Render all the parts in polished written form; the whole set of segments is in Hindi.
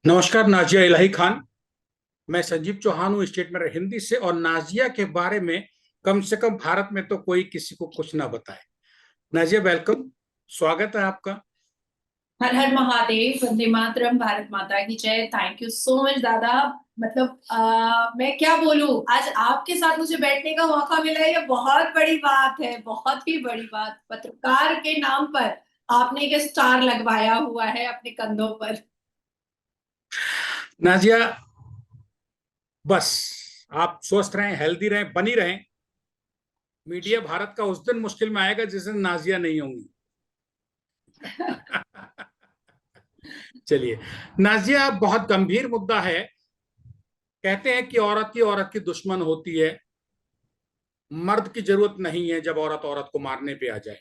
नमस्कार नाजिया इलाही खान। मैं संजीव चौहान हूँ स्टेट में हिंदी से। और नाजिया के बारे में कम से कम भारत में तो कोई किसी को कुछ ना बताए। नाजिया वेलकम, स्वागत है आपका। हर हर महादेव, वंदे मातरम, भारत माता की जय। थैंक यू सो मच दादा। मतलब मैं क्या बोलूं, आज आपके साथ मुझे बैठने का मौका मिला है, ये बहुत बड़ी बात है, बहुत ही बड़ी बात। पत्रकार के नाम पर आपने एक स्टार लगवाया हुआ है अपने कंधों पर। नाजिया, बस आप स्वस्थ रहें, हेल्दी रहें, बनी रहें। मीडिया भारत का उस दिन मुश्किल में आएगा जिस दिन नाजिया नहीं होंगी। चलिए नाजिया, बहुत गंभीर मुद्दा है। कहते हैं कि औरत की दुश्मन होती है। मर्द की जरूरत नहीं है जब औरत औरत को मारने पे आ जाए।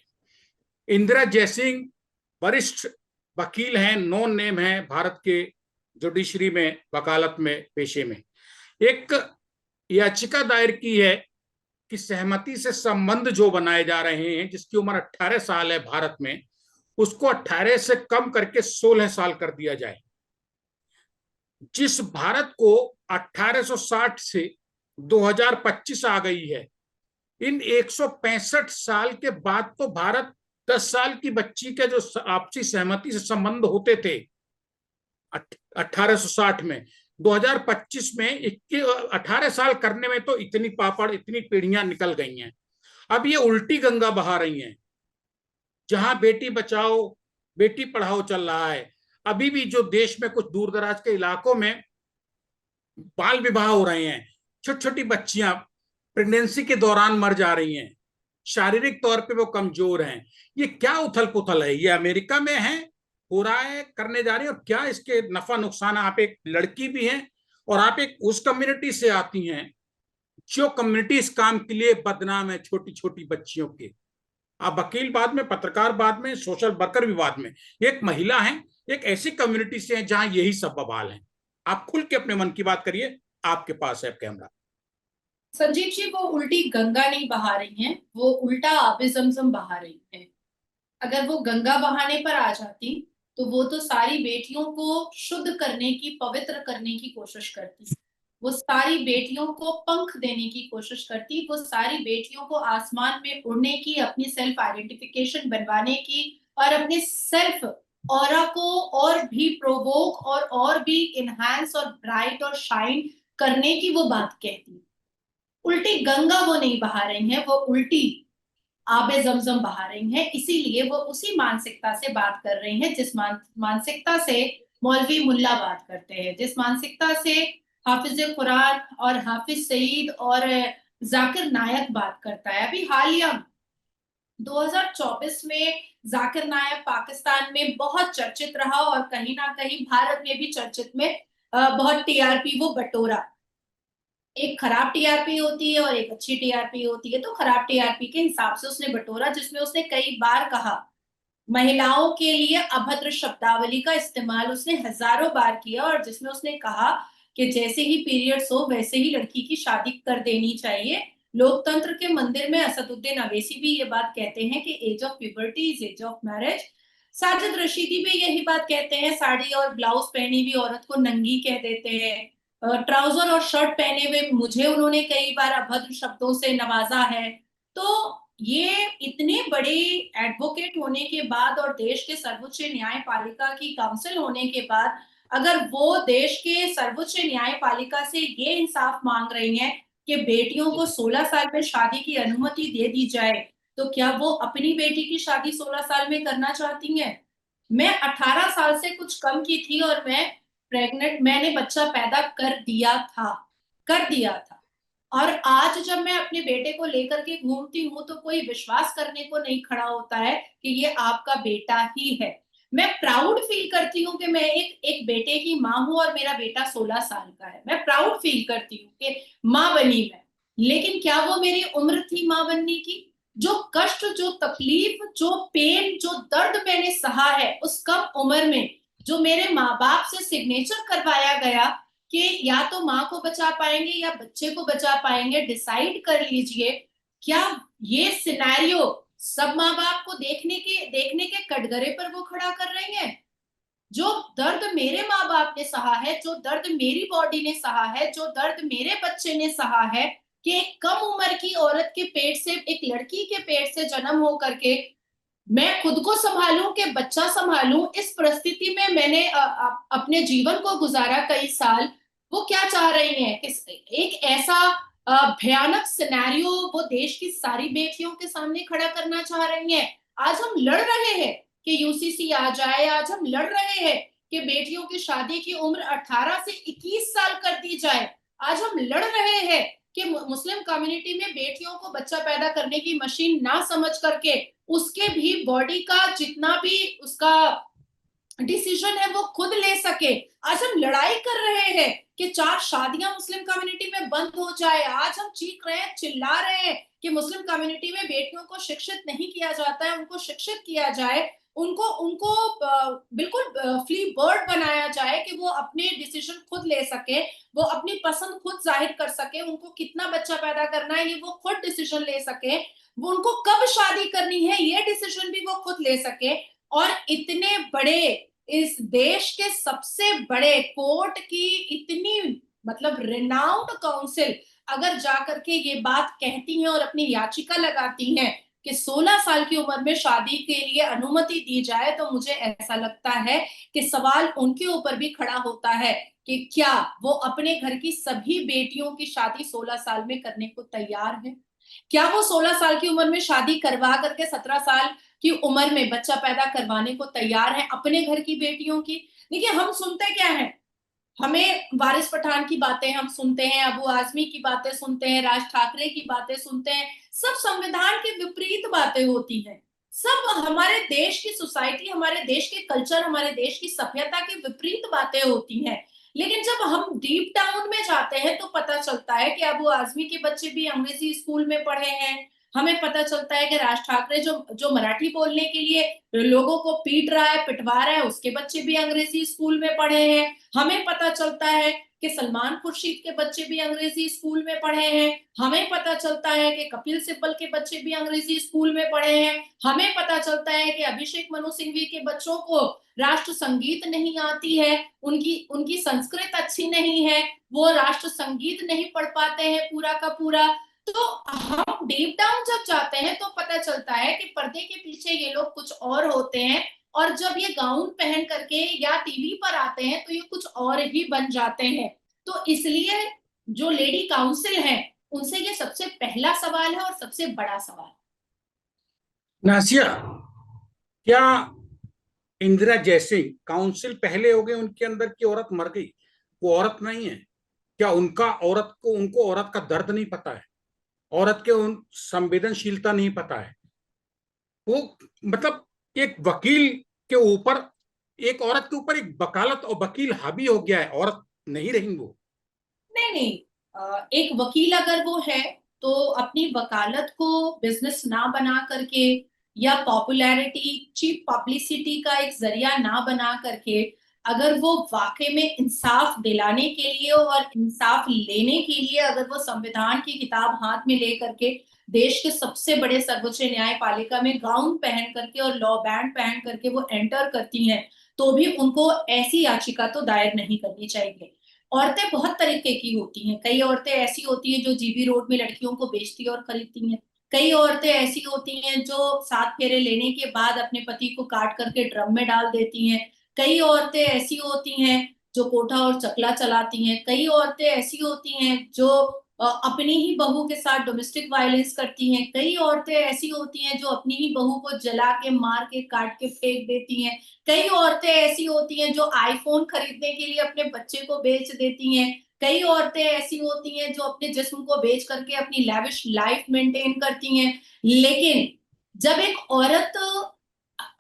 इंदिरा जयसिंह वरिष्ठ वकील हैं, नॉन नेम है भारत के जुडिशरी में, वकालत में, पेशे में। एक याचिका दायर की है कि सहमति से संबंध जो बनाए जा रहे हैं, जिसकी उम्र 18 साल है भारत में, उसको 18 से कम करके 16 साल कर दिया जाए। जिस भारत को 1860 से 2025 आ गई है, इन 165 साल के बाद तो भारत 10 साल की बच्ची के जो आपसी सहमति से संबंध होते थे 1860 में, 2025 में 18 साल करने में तो इतनी पापड़, इतनी पीढ़ियां निकल गई हैं। अब ये उल्टी गंगा बहा रही हैं। जहां बेटी बचाओ बेटी पढ़ाओ चल रहा है, अभी भी जो देश में कुछ दूर दराज के इलाकों में बाल विवाह हो रहे हैं, छोटी छोटी बच्चियां प्रेगनेंसी के दौरान मर जा रही हैं, शारीरिक तौर पे वो कमजोर हैं। ये क्या उथल पुथल है? ये अमेरिका में है, हो रहा है, करने जा रही है। और क्या इसके नफा नुकसान? आप एक लड़की भी हैं और आप एक उस कम्युनिटी से आती हैं जो कम्युनिटी इस काम के लिए बदनाम है, छोटी छोटी बच्चियों के। आप वकील बाद में, पत्रकार बाद में, सोशल वर्कर भी बाद में, एक महिला है, एक ऐसी कम्युनिटी से है जहां यही सब बवाल है। आप खुल के अपने मन की बात करिए, आपके पास है कैमरा। संजीव जी, वो उल्टी गंगा नहीं बहा रही हैं, वो उल्टा आबे जमजम बहा रही हैं। अगर वो गंगा बहाने पर आ जाती तो वो तो सारी बेटियों को शुद्ध करने की, पवित्र करने की कोशिश करती। वो सारी बेटियों को पंख देने की कोशिश करती, वो सारी बेटियों को आसमान में उड़ने की, अपनी सेल्फ आइडेंटिफिकेशन बनवाने की, और अपने सेल्फ ऑरा को और भी प्रोवोक और भी इनहांस और ब्राइट और शाइन करने की वो बात कहती। उल्टी गंगा वो नहीं बहा रही हैं, वो उल्टी आबे जमजम बहा रही हैं। इसीलिए वो उसी मानसिकता से बात कर रही हैं जिस मानसिकता से मौलवी मुल्ला बात करते हैं, जिस मानसिकता से हाफिज कुरान और हाफिज सईद और जाकिर नायक बात करता है। अभी हालिया 2024 में जाकिर नायक पाकिस्तान में बहुत चर्चित रहा और कहीं ना कहीं भारत में भी चर्चित में बहुत टीआरपी वो बटोरा। एक खराब टीआरपी होती है और एक अच्छी टीआरपी होती है, तो खराब टीआरपी के हिसाब से उसने बटोरा, जिसमें उसने कई बार कहा, महिलाओं के लिए अभद्र शब्दावली का इस्तेमाल उसने हजारों बार किया, और जिसमें उसने कहा कि जैसे ही पीरियड्स हो वैसे ही लड़की की शादी कर देनी चाहिए। लोकतंत्र के मंदिर में असदुद्दीन अवैसी भी ये बात कहते हैं कि age of puberty is age of marriage. Sajid Rashidi भी यही बात कहते हैं, साड़ी और ब्लाउज पहनी हुई औरत को नंगी कह देते हैं। ट्राउजर और शर्ट पहने हुए मुझे उन्होंने कई बार अभद्र शब्दों से नवाजा है। तो ये इतने बड़े एडवोकेट होने के बाद और देश के सर्वोच्च न्यायपालिका की काउंसिल होने के बाद, अगर वो देश के सर्वोच्च न्यायपालिका से ये इंसाफ मांग रही हैं कि बेटियों को 16 साल में शादी की अनुमति दे दी जाए, तो क्या वो अपनी बेटी की शादी 16 साल में करना चाहती हैं? मैं 18 साल से कुछ कम की थी और मैंने बच्चा पैदा कर दिया था। और आज जब मैं अपने बेटे को लेकर के घूमती हूँ तो कोई विश्वास करने को नहीं खड़ा होता है कि ये आपका बेटा ही है। मैं प्राउड फील करती हूँ कि मैं एक एक बेटे की माँ हूँ और मेरा बेटा 16 साल का है। मैं प्राउड फील करती हूँ कि माँ बनी मैं। लेकिन क्या वो मेरी उम्र थी माँ बनने की? जो कष्ट, जो तकलीफ, जो पेन, जो दर्द मैंने सहा है उस कम उम्र में, जो मेरे माँ बाप से सिग्नेचर करवाया गया कि या तो माँ को बचा पाएंगे या बच्चे को बचा पाएंगे, डिसाइड कर लीजिए। क्या ये सिनेरियो सब माँ बाप को देखने के कटघरे पर वो खड़ा कर रही हैं? जो दर्द मेरे माँ बाप ने सहा है, जो दर्द मेरी बॉडी ने सहा है, जो दर्द मेरे बच्चे ने सहा है कि एक कम उम्र की औरत के पेट से, एक लड़की के पेट से जन्म हो करके मैं खुद को संभालूं कि बच्चा संभालूं, इस परिस्थिति में मैंने अपने जीवन को गुजारा कई साल। वो क्या चाह रही हैं कि एक ऐसा भयानक सिनेरियो वो देश की सारी बेटियों के सामने खड़ा करना चाह रही हैं। आज हम लड़ रहे हैं कि यूसीसी आ जाए, आज हम लड़ रहे हैं कि बेटियों की शादी की उम्र 18 से 21 साल कर दी जाए। आज हम लड़ रहे हैं कि मुस्लिम कम्युनिटी में बेटियों को बच्चा पैदा करने की मशीन ना समझ करके उसके भी बॉडी का जितना भी उसका डिसीजन है वो खुद ले सके। आज हम लड़ाई कर रहे हैं कि 4 शादियां मुस्लिम कम्युनिटी में बंद हो जाए। आज हम चीख रहे हैं, चिल्ला रहे हैं कि मुस्लिम कम्युनिटी में बेटियों को शिक्षित नहीं किया जाता है, उनको शिक्षित किया जाए, उनको उनको बिल्कुल फ्री बर्ड बनाया जाए कि वो अपने डिसीजन खुद ले सके, वो अपनी पसंद खुद जाहिर कर सके, उनको कितना बच्चा पैदा करना है ये वो खुद डिसीजन ले सके, वो उनको कब शादी करनी है ये डिसीजन भी वो खुद ले सके। और इतने बड़े इस देश के सबसे बड़े कोर्ट की इतनी मतलब रिनाउंड काउंसिल अगर जाकर के ये बात कहती हैं और अपनी याचिका लगाती हैं कि 16 साल की उम्र में शादी के लिए अनुमति दी जाए, तो मुझे ऐसा लगता है कि सवाल उनके ऊपर भी खड़ा होता है कि क्या वो अपने घर की सभी बेटियों की शादी 16 साल में करने को तैयार है? क्या वो 16 साल की उम्र में शादी करवा करके 17 साल की उम्र में बच्चा पैदा करवाने को तैयार है अपने घर की बेटियों की? देखिए, हम सुनते क्या है, हमें वारिस पठान की बातें हम सुनते हैं, अबू आजमी की बातें सुनते हैं, राज ठाकरे की बातें सुनते हैं, सब संविधान के विपरीत बातें होती हैं, सब हमारे देश की सोसाइटी, हमारे देश के कल्चर, हमारे देश की सभ्यता के विपरीत बातें होती हैं। लेकिन जब हम डीप डाउन में जाते हैं तो पता चलता है कि अबू आजमी के बच्चे भी अंग्रेजी स्कूल में पढ़े हैं। हमें पता चलता है कि राज ठाकरे जो जो मराठी बोलने के लिए लोगों को पीट रहा है, पिटवा रहा है, उसके बच्चे भी अंग्रेजी स्कूल में पढ़े हैं। हमें पता चलता है कि सलमान खुर्शीद के बच्चे भी अंग्रेजी स्कूल में पढ़े हैं। हमें पता चलता है कि कपिल सिब्बल के बच्चे भी अंग्रेजी स्कूल में पढ़े हैं। हमें पता चलता है कि अभिषेक मनु सिंघवी के बच्चों को राष्ट्र संगीत नहीं आती है, उनकी उनकी संस्कृत अच्छी नहीं है, वो राष्ट्र संगीत नहीं पढ़ पाते हैं पूरा का पूरा। तो हम डीप डाउन जब जाते हैं तो पता चलता है कि पर्दे के पीछे ये लोग कुछ और होते हैं, और जब ये गाउन पहन करके या टीवी पर आते हैं तो ये कुछ और ही बन जाते हैं। तो इसलिए जो लेडी काउंसिल है उनसे ये सबसे पहला सवाल है और सबसे बड़ा सवाल। नासिया, क्या इंदिरा जयसिंह काउंसिल पहले हो गए, उनके अंदर की औरत मर गई? वो औरत नहीं है क्या? उनको औरत का दर्द नहीं पता है? औरत के उन संवेदनशीलता नहीं पता है? वो मतलब एक वकील के ऊपर, एक औरत के ऊपर एक वकालत और वकील हावी हो गया है, औरत नहीं रही वो। नहीं नहीं, एक वकील अगर वो है तो अपनी वकालत को बिजनेस ना बना करके या पॉपुलैरिटी, चीप पब्लिसिटी का एक जरिया ना बना करके, अगर वो वाकई में इंसाफ दिलाने के लिए और इंसाफ लेने के लिए अगर वो संविधान की किताब हाथ में ले करके देश के सबसे बड़े सर्वोच्च न्यायपालिका में गाउन पहन करके और लॉ बैंड पहन करके वो एंटर करती हैं, तो भी उनको ऐसी याचिका तो दायर नहीं करनी चाहिए। औरतें बहुत तरीके की होती हैं। कई औरतें ऐसी होती हैं जो जीबी रोड में लड़कियों को बेचती और खरीदती हैं। कई औरतें ऐसी होती हैं जो 7 फेरे लेने के बाद अपने पति को काट करके ड्रम में डाल देती हैं। कई औरतें ऐसी होती हैं जो कोठा और चकला चलाती हैं। कई औरतें ऐसी होती हैं जो अपनी ही बहू के साथ डोमेस्टिक वायलेंस करती हैं। कई औरतें ऐसी होती हैं जो अपनी ही बहू को जला के, मार के, काट के फेंक देती हैं। कई औरतें ऐसी होती हैं जो आईफोन खरीदने के लिए अपने बच्चे को बेच देती हैं। कई औरतें ऐसी होती हैं जो अपने जिस्म को बेच करके अपनी लैविश लाइफ मेंटेन करती हैं। लेकिन जब एक औरत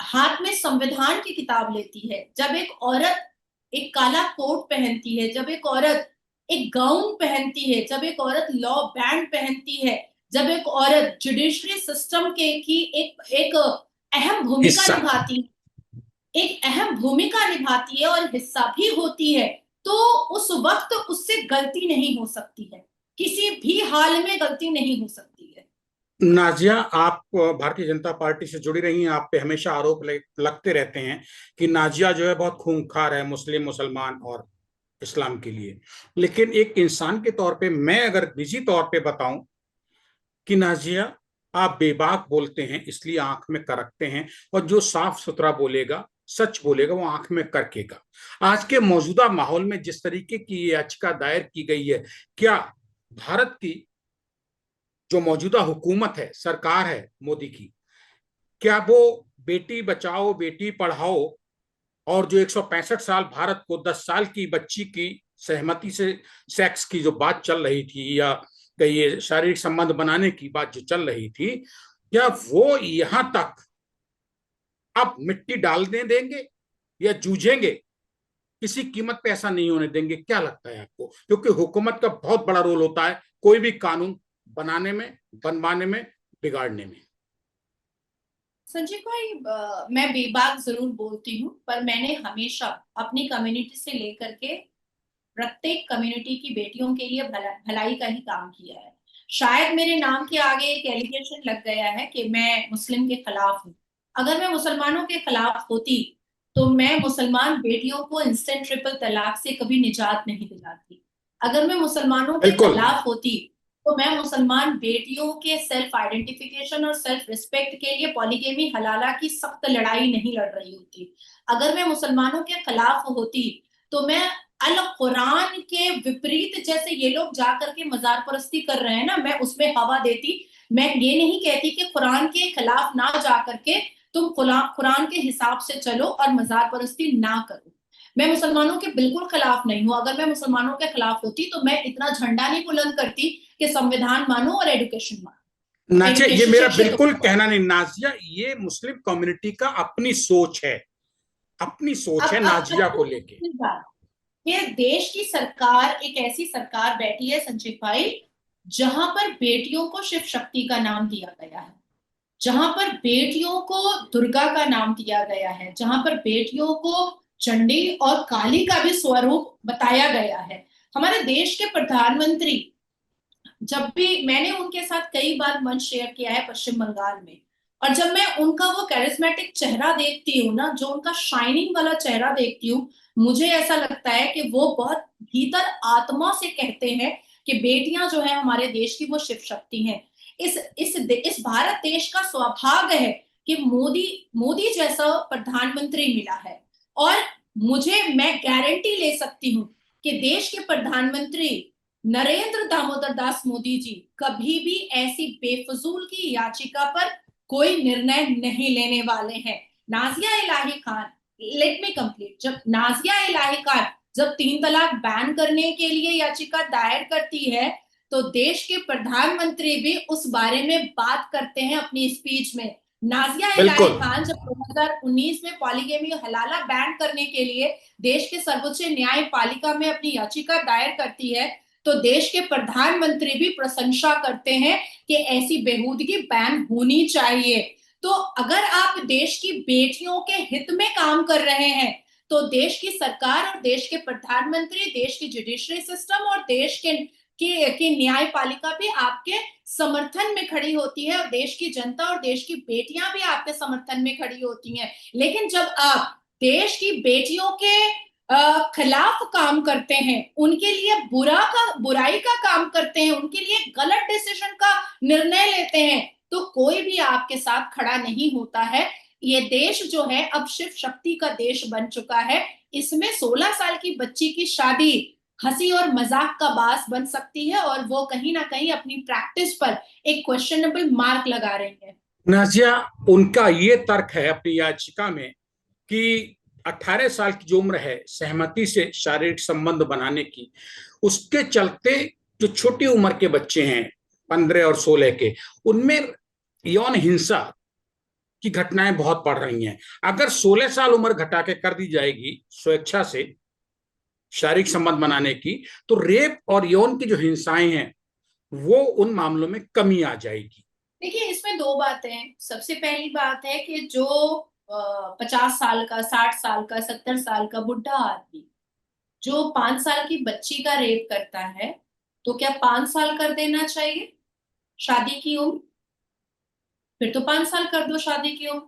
हाथ में संविधान की किताब लेती है, जब एक औरत एक काला कोट पहनती है, जब एक औरत एक गाउन पहनती है, जब एक औरत लॉ बैंड पहनती है, जब एक औरत जुडिशरी सिस्टम के की एक एक अहम भूमिका हिस्सा। निभाती है, एक अहम भूमिका निभाती है और हिस्सा भी होती है, तो उस वक्त उससे गलती नहीं हो सकती है, किसी भी हाल में गलती नहीं हो सकती है। नाजिया, आप भारतीय जनता पार्टी से जुड़ी रही हैं, आप पे हमेशा आरोप लगते रहते हैं कि नाजिया जो है बहुत खूंखार है मुस्लिम, मुसलमान और इस्लाम के लिए। लेकिन एक इंसान के तौर पे मैं अगर निजी तौर पे बताऊं कि नाजिया, आप बेबाक बोलते हैं इसलिए आंख में करकते हैं, और जो साफ सुथरा बोलेगा, सच बोलेगा, वो आंख में करकेगा। आज के मौजूदा माहौल में जिस तरीके की ये याचिका दायर की गई है, क्या भारत की जो मौजूदा हुकूमत है, सरकार है मोदी की, क्या वो बेटी बचाओ बेटी पढ़ाओ और जो 165 साल भारत को 10 साल की बच्ची की सहमति से सेक्स की जो बात चल रही थी, या ये शारीरिक संबंध बनाने की बात जो चल रही थी, क्या वो यहां तक अब मिट्टी डालने देंगे या जूझेंगे? किसी कीमत पे ऐसा नहीं होने देंगे। क्या लगता है आपको? क्योंकि हुकूमत का बहुत बड़ा रोल होता है कोई भी कानून बनाने में, बनवाने में, बिगाड़ने में। संजीव भाई, मैं बेबाक जरूर बोलती हूँ, पर मैंने हमेशा अपनी कम्युनिटी से लेकर के प्रत्येक कम्युनिटी की बेटियों के लिए भलाई का ही काम किया है। शायद मेरे नाम के आगे एक एलिगेशन लग गया है कि मैं मुस्लिम के खिलाफ हूँ। अगर मैं मुसलमानों के खिलाफ होती तो मैं मुसलमान बेटियों को इंस्टेंट ट्रिपल तलाक से कभी निजात नहीं दिलाती। अगर मैं मुसलमानों के बिल्कुल। खिलाफ होती तो मैं मुसलमान बेटियों के सेल्फ आइडेंटिफिकेशन और सेल्फ रिस्पेक्ट के लिए पॉलीगेमी हलाला की सख्त लड़ाई नहीं लड़ रही होती। अगर मैं मुसलमानों के खिलाफ होती तो मैं अल कुरान के विपरीत, जैसे ये लोग जाकर के मजार परस्ती कर रहे हैं ना, मैं उसमें हवा देती। मैं ये नहीं कहती कि कुरान के खिलाफ ना जाकर के तुम कुरान के हिसाब से चलो और मजार परस्ती ना करो। मैं मुसलमानों के बिल्कुल खिलाफ नहीं हूं। अगर मैं मुसलमानों के खिलाफ होती तो मैं इतना झंडा नहीं बुलंद करती कि संविधान मानो और एडुकेशन मानो, नाजिया, ये एडुकेशन मेरा शिक्षित बिल्कुल हो। कहना नहीं। नाजिया, ये मुस्लिम कम्युनिटी का अपनी सोच है, अपनी सोच है अब नाजिया को लेके। ये देश की सरकार, एक ऐसी सरकार बैठी है संजीव भाई, जहां पर बेटियों को शिव शक्ति का नाम दिया गया है, जहां पर बेटियों को दुर्गा का नाम दिया गया है, जहां पर बेटियों को चंडी और काली का भी स्वरूप बताया गया है। हमारे देश के प्रधानमंत्री, जब भी मैंने उनके साथ कई बार मंच शेयर किया है पश्चिम बंगाल में, और जब मैं उनका वो कैरिस्मेटिक चेहरा देखती हूँ ना, जो उनका शाइनिंग वाला चेहरा देखती हूँ, मुझे ऐसा लगता है कि वो बहुत भीतर आत्मा से कहते हैं कि बेटियां जो है हमारे देश की वो शिव शक्ति हैं। इस भारत देश का सौभाग्य है कि मोदी मोदी जैसा प्रधानमंत्री मिला है। और मैं गारंटी ले सकती हूँ कि देश के प्रधानमंत्री नरेंद्र दामोदर दास मोदी जी कभी भी ऐसी बेफजूल की याचिका पर कोई निर्णय नहीं लेने वाले हैं। नाजिया इलाही खान, लेट मी कंप्लीट, जब नाजिया इलाही खान जब 3 तलाक बैन करने के लिए याचिका दायर करती है, तो देश के प्रधानमंत्री भी उस बारे में बात करते हैं अपनी स्पीच में। नाजिया इलाही बिल्कुल। खान जब 2019 में पॉलीगेमी हलाला बैन करने के लिए देश के सर्वोच्च न्यायपालिका में अपनी याचिका दायर करती है, तो देश के प्रधानमंत्री भी प्रशंसा करते हैं कि ऐसी बेहूदगी बैन होनी चाहिए। तो अगर आप देश की बेटियों के हित में काम कर रहे हैं, तो देश की सरकार और देश के प्रधानमंत्री, देश की जुडिशरी सिस्टम और देश की न्यायपालिका भी आपके समर्थन में खड़ी होती है, और देश की जनता और देश की बेटियां भी आपके समर्थन में खड़ी होती हैं। लेकिन जब आप देश की बेटियों के खिलाफ काम करते हैं, उनके लिए बुराई का काम करते हैं, उनके लिए गलत डिसीजन का निर्णय लेते हैं, तो कोई भी आपके साथ खड़ा नहीं होता है। ये देश जो है अब शिव शक्ति का देश बन चुका है। इसमें 16 साल की बच्ची की शादी हंसी और मजाक का बास बन सकती है, और वो कहीं ना कहीं अपनी प्रैक्टिस पर एक क्वेश्चनेबल मार्क लगा रही है। नाजिया, उनका ये तर्क है अपनी याचिका में कि 18 साल की जो उम्र है सहमति से शारीरिक संबंध बनाने की, उसके चलते जो छोटी उम्र के बच्चे हैं 15 और 16 के, उनमें यौन हिंसा की घटनाएं बहुत बढ़ रही हैं। अगर 16 साल उम्र घटा के कर दी जाएगी स्वेच्छा से शारीरिक संबंध बनाने की, तो रेप और यौन की जो हिंसाएं हैं वो उन मामलों में कमी आ जाएगी। देखिए, इसमें दो बातें हैं। सबसे पहली बात है कि जो 50 साल का, 60 साल का, 70 साल का बुढ़ा आदमी जो 5 साल की बच्ची का रेप करता है, तो क्या 5 साल कर देना चाहिए शादी की उम्र? फिर तो 5 साल कर दो शादी की उम्र।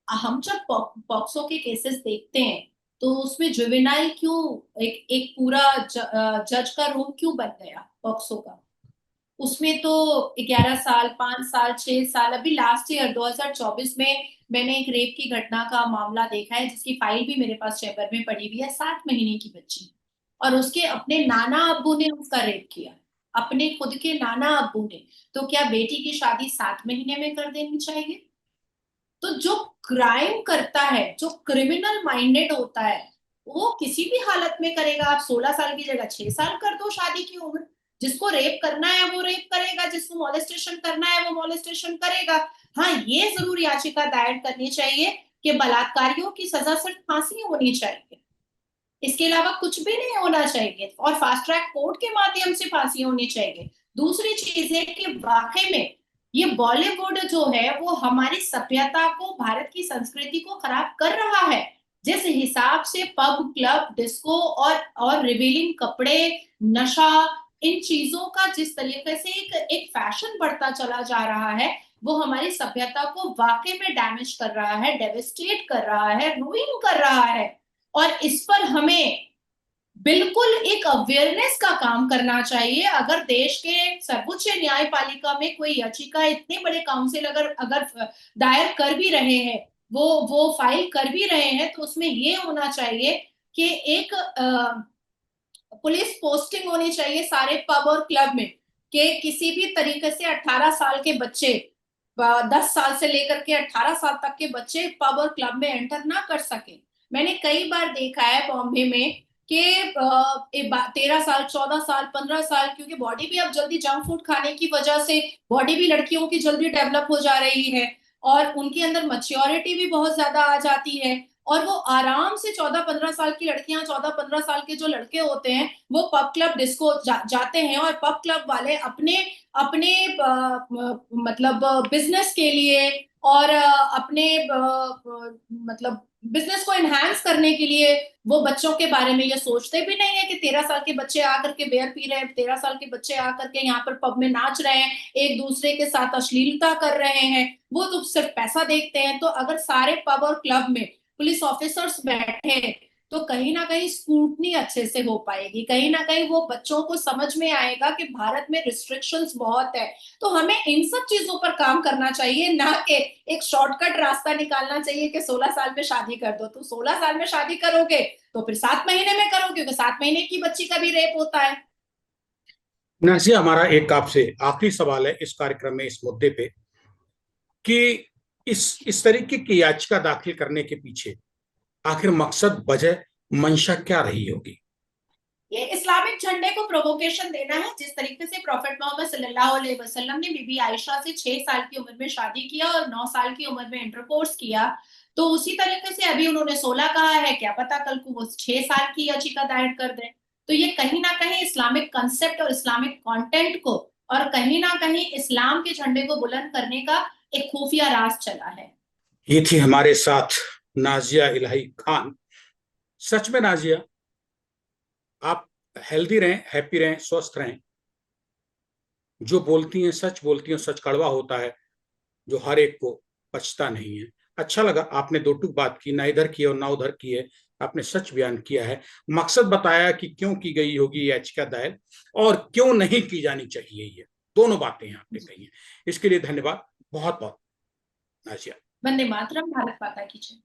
हम जब पॉक्सो के केसेस देखते हैं तो उसमें जुवेनाइल क्यों, एक एक पूरा जज का रूम क्यों बन गया पॉक्सो का। उसमें तो 11 साल, 5 साल, 6 साल। अभी लास्ट ईयर 2024 में मैंने एक रेप की घटना का मामला देखा है जिसकी फाइल भी मेरे पास चैम्बर में पड़ी हुई है। 7 महीने की बच्ची, और उसके अपने नाना अब्बू ने उसका रेप किया, अपने खुद के नाना अब्बू ने। तो क्या बेटी की शादी 7 महीने में कर देनी चाहिए? तो जो क्राइम करता है, जो क्रिमिनल माइंडेड होता है, वो किसी भी हालत में करेगा। आप 16 साल की जगह 6 साल कर दो शादी की उम्र। जिसको रेप करना है वो रेप करेगा, जिसको मॉलेस्टेशन करना है वो मॉलेस्टेशन करेगा। हाँ, ये जरूर याचिका दायर करनी चाहिए कि बलात्कारियों की सजा सिर्फ फांसी होनी चाहिए, इसके अलावा कुछ भी नहीं होना चाहिए, और फास्ट ट्रैक कोर्ट के माध्यम से फांसी होनी चाहिए। दूसरी चीज है कि वाकई में ये बॉलीवुड जो है वो हमारी सभ्यता को, भारत की संस्कृति को खराब कर रहा है। जिस हिसाब से पब, क्लब, डिस्को और रिवीलिंग कपड़े, नशा, इन चीजों का जिस तरीके से एक फैशन बढ़ता चला जा रहा है, वो हमारी सभ्यता को वाकई में डैमेज कर रहा है, डेविस्टेट कर रहा है, रूइन कर रहा है। और इस पर हमें बिल्कुल एक अवेयरनेस का काम करना चाहिए। अगर देश के सर्वोच्च न्यायपालिका में कोई याचिका, इतने बड़े काउंसिल अगर अगर दायर कर भी रहे हैं, वो फाइल कर भी रहे हैं, तो उसमें ये होना चाहिए कि एक पुलिस पोस्टिंग होनी चाहिए सारे पब और क्लब में, कि किसी भी तरीके से 18 साल के बच्चे, 10 साल से लेकर के 18 साल तक के बच्चे पब और क्लब में एंटर ना कर सके। मैंने कई बार देखा है बॉम्बे में कि 13 साल, 14 साल, 15 साल, क्योंकि बॉडी भी अब जल्दी, जंक फूड खाने की वजह से बॉडी भी लड़कियों की जल्दी डेवलप हो जा रही है, और उनके अंदर मैच्योरिटी भी बहुत ज्यादा आ जाती है। और वो आराम से 14-15 साल की लड़कियां, 14-15 साल के जो लड़के होते हैं, वो पब क्लब डिस्को जाते हैं, और पब क्लब वाले अपने अपने मतलब बिजनेस के लिए, और अपने मतलब बिजनेस को एनहांस करने के लिए वो बच्चों के बारे में ये सोचते भी नहीं है कि 13 साल के बच्चे आकर के बेयर पी रहे हैं, 13 साल के बच्चे आकर के यहाँ पर पब में नाच रहे हैं, एक दूसरे के साथ अश्लीलता कर रहे हैं। वो तो सिर्फ पैसा देखते हैं। तो अगर सारे पब और क्लब में पुलिस ऑफिसर्स बैठे तो कहीं ना कहीं स्क्रूटनी अच्छे से हो पाएगी, कहीं ना कहीं वो बच्चों को समझ में आएगा कि भारत में रिस्ट्रिक्शंस बहुत है। तो हमें इन सब चीजों पर काम करना चाहिए, ना कि एक शॉर्टकट रास्ता निकालना चाहिए कि 16 साल में शादी कर दो। तो 16 साल में शादी करोगे तो फिर 7 महीने में करो, क्योंकि 7 महीने की बच्ची का भी रेप होता है। नाजिया, हमारा एक आपसे आखिरी सवाल है इस कार्यक्रम में, इस मुद्दे पे, कि इस तरीके की याचिका दाखिल करने के पीछे आखिर मकसद, वजह, मंशा क्या रही होगी? ये इस्लामिक झंडे को प्रोवोकेशन देना है। जिस तरीके से प्रॉफेट मोहम्मद सल्लल्लाहु अलैहि वसल्लम ने बीबी आयशा से 6 साल की उम्र में शादी किया और 9 साल की उम्र में इंटरकोर्स किया, तो उसी तरीके से अभी उन्होंने 16 कहा है, क्या पता कल को वो 6 साल की याचिका दायर कर दें। तो ये कहीं ना कहीं इस्लामिक कंसेप्ट और इस्लामिक कंटेंट को, और कहीं ना कहीं इस्लाम के झंडे को बुलंद करने का एक खुफिया राज चला है। ये थी हमारे साथ नाजिया इलाही खान। सच में नाजिया, आप हेल्दी रहें, हैप्पी रहें, स्वस्थ रहें। जो बोलती हैं सच बोलती हैं, सच कड़वा होता है जो हर एक को पछता नहीं है। अच्छा लगा, आपने दो टूक बात की, ना इधर की और ना उधर की है। आपने सच बयान किया है, मकसद बताया कि क्यों की गई होगी याचिका दायर और क्यों नहीं की जानी चाहिए। ये दोनों बातें आपने कही हैं, इसके लिए धन्यवाद बहुत बहुत नाजिया। वंदे मातरम। भारत माता की जय।